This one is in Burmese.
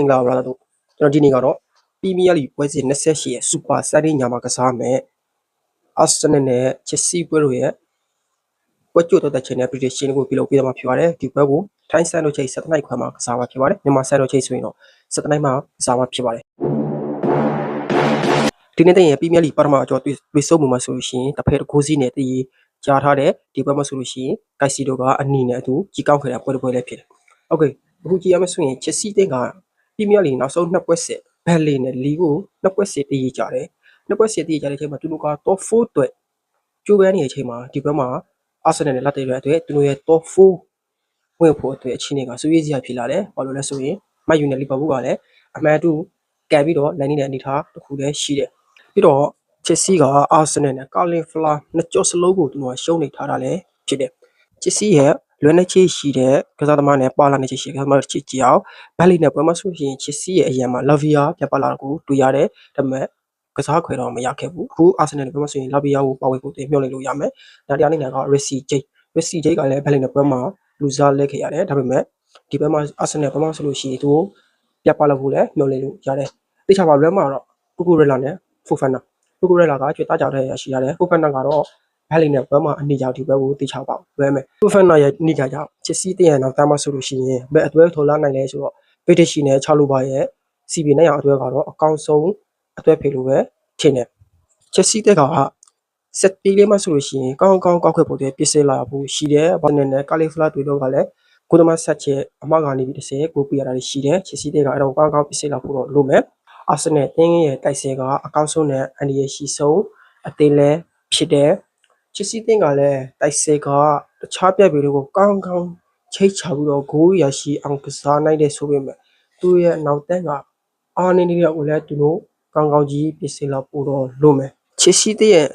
မင်္ဂလာပါတို့ကျွန်တော်ဒီနေ့ကတော့ပီးမီးယားလိပွဲစဉ်28ရဲ့စူပါဆန်ဒေးညမှာကစားမယ်အာဆင်နယ်နဲ့ချက်စီပွဲတို့ရဲ့ပွဲကြိုတော့တဲ့ချိန်နဲ့ prediction ကိုပြုလုပ်ပေးတော့မှာဖြစ်ပါတယ်ဒီပွဲကိုထိုင်းဆန်တို့ချိန်7နိုင်ခွဲမှာကစားမှာဖြစ်ပါတယ်မြန်မာဆန်တို့ချိန်ဆိုရင်တော့7နိုင်မှာကစားမှာဖြစ်ပါတယ်ဒီနေ့တည်းရဲ့ပီးမီးယားလိပထမအကျော်တွေ့ဆုံမှုမှာဆိုလို့ရှိရင်တစ်ဖက်တစ်ကိုးစီးနဲ့တည်ကြားထားတဲ့ဒီပွဲမှာဆိုလို့ရှိရင်ဂိုက်စီတို့ကအနီနဲ့အတူကြီးကောက်ခဲ့တဲ့ပွဲတစ်ပွဲလည်းဖြစ်တယ်โอเคအခုကြည့်ရမယ်ဆိုရင်ချက်စီတင်းကပီးမီးယားလိနောက်ဆုံး2ပွဲစစ်ဘယ်လီနဲ့လီကို2ပွဲစစ်တည်ကြတယ်2ပွဲစစ်တည်ကြတဲ့အချိန်မှာသူတို့က top 4အတွက်ကျိုးပန်းနေတဲ့အချိန်မှာဒီဘက်မှာအာဆင်နယ်နဲ့လက်တွေအတွက်သူတို့ရဲ့ top 4ဝင်ဖို့အတွက်အချိန်တွေကဆွေးရည်စရာဖြစ်လာတယ်ဘာလို့လဲဆိုရင်မယူနဲ့လီဗာပူးကလည်းအမှန်တူကန်ပြီးတော့လန်နေတဲ့အနေထားတစ်ခုလည်းရှိတယ်ပြီးတော့ချက်စီကအာဆင်နယ်နဲ့ကာလင်ဖလာနှစ်ကြော့စလုံးကိုသူတို့ကရှုံးနေထားတာလည်းဖြစ်တယ်ချက်စီရဲ့လွယ်နေချေရှိတဲ့ကစားသမားနဲ့ပါလာနေချေရှိကစားသမားချစ်ကြအောင်ဘယ်လီနဲ့ပွဲမဆိုရင်ချက်စီရဲ့အရန်မှာလာဗီယာပြပါလာကိုတွေ့ရတယ်ဒါပေမဲ့ကစားခွဲတော့မရခဲ့ဘူးအခုအာဆင်နယ်နဲ့ပွဲမဆိုရင်လာဗီယာကိုပါဝင်ဖို့တင်မျှော်လင့်လို့ရမယ်ဒါတရားအနေနဲ့ကရက်စီဂျိတ်ကလည်းဘယ်လီနဲ့ပွဲမှာလူစားလဲခဲ့ရတယ်ဒါပေမဲ့ဒီဘက်မှာအာဆင်နယ်ပွဲမှာဆိုလို့ရှိရင်သူပြပါလာဖို့လည်းမျှော်လင့်လို့ရတယ်တိကျပါလွဲမှာတော့ကူကူရလာနဲ့ဖိုဖန်နာကူကူရလာကကျွတ်တာကြောက်တဲ့ရရှိရတယ်ဖိုဖန်နာကတော့ဘယ်လီနဲ့ပွဲမှာအနီကြောက်ဒီဘက်ကိုတိကျပါလွဲမယ်ဖိုဖန်နာရဲ့အနီကြောက်ချက်စီတရနောက်သားမဆိုလို့ရှိရင်ဘယ်အတွဲထော်လာနိုင်လဲဆိုတော့ဗီတရှိနဲ့6လူပါရဲ့ CB နဲ့ရအတွဲကတော့အကောင်းဆုံးအတွဲဖေလို့ပဲထင်တယ်ချက်စီတက်ကစက်တီးလေးမှဆိုလို့ရှိရင်ကောင်းကောက်ခွက်ဖို့တဲ့ပြစ်စဲလာဖို့ရှိတယ်ဘာနဲ့ကာလီဖလာတွေ့တော့ကလည်းကိုသမားဆက်ချက်အမကနေပြီး30ကိုပြရတာရှိတယ်ချက်စီတဲ့ကအဲ့တော့ကောင်းပြစ်စဲလာဖို့တော့လိုမယ်အာဆင်နယ်တင်းရဲ့တိုက်စဲကအကောင်းဆုံးနဲ့အန်ဒီရဲ့ရှိဆုံးအသေးလဲဖြစ်တယ်ချက်စီတင်းကလည်းတိုက်စဲကတခြားပြက်ပြီးတော့ကောင်းချိတ်ချပြီးတော့ဂိုးရရှိအောင်ကစားနိုင်တဲ့ဆိုပေမဲ့သူ့ရဲ့နောက်တန်းကအာနေနေတဲ့ကိုလည်းသူတို့ကောင်းကြီးပြစ်စဲလာဖို့တော့လိုမယ်ချက်စီတဲ့ရဲ့